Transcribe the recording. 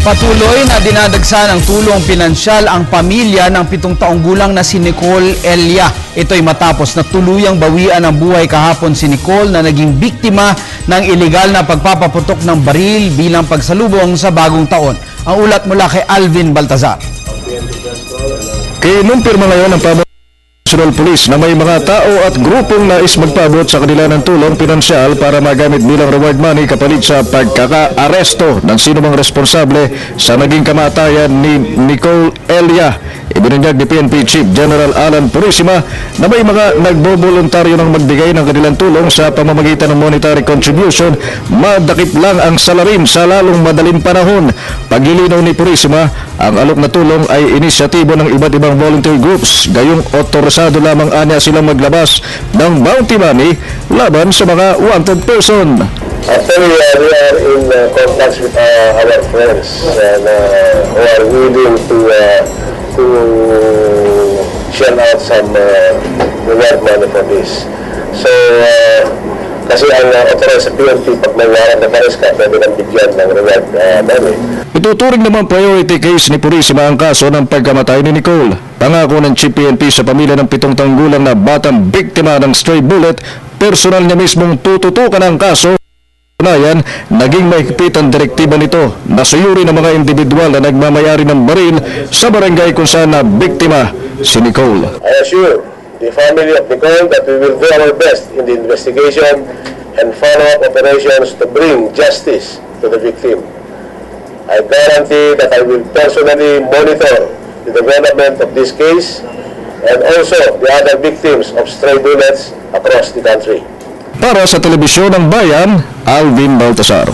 Patuloy na dinadagsa ng tulong pinansyal ang pamilya ng 7 taong gulang na si Nicole Elia. Ito'y matapos na tuluyang bawian ang buhay kahapon si Nicole na naging biktima ng ilegal na pagpapaputok ng baril bilang pagsalubong sa bagong taon. Ang ulat mula kay Alvin Baltazar. Kinumpirma ngayon ng National Police na may mga tao at grupong nais magpaabot sa kanila ng tulong pinansyal para magamit bilang reward money kapalit sa pagkaka-aresto ng sinumang responsable sa naging kamatayan ni Nicole Elia. Ibinunyag ni PNP Chief General Alan Purisima na may mga nagboboluntaryo ng magbigay ng kanilang tulong sa pamamagitan ng monetary contribution, madakip lang ang salarin sa lalong madaling panahon. Paglilinaw ni Purisima, ang alok na tulong ay inisyatibo ng iba't ibang volunteer groups, gayong otorisado lamang anya silang maglabas ng bounty money laban sa mga wanted person. Actually, we are in contact with our friends and who are willing to shell out some reward money for this. So, kasi ang authorized sa PNP, pag may warrant na pares ka, pwede nang bigyan ng reward money. Ituturing naman priority case ni Purisima ang kaso ng pagkamatay ni Nicole. Pangako ng Chief PNP sa pamilya ng 7 taong gulang na batang biktima ng stray bullet, personal niya mismong tututukan ang kaso. Unayan, naging mahigpit ang direktiba nito na suyuri ng mga individual na nagmamayari ng baril sa barangay kung saan na biktima si Nicole. I assure the family of Nicole that we will do our best in the investigation and follow-up operations to bring justice to the victim. I guarantee that I will personally monitor the development of this case and also the other victims of stray bullets across the country. Para sa Telebisyon ng Bayan, Alvin Baltazar.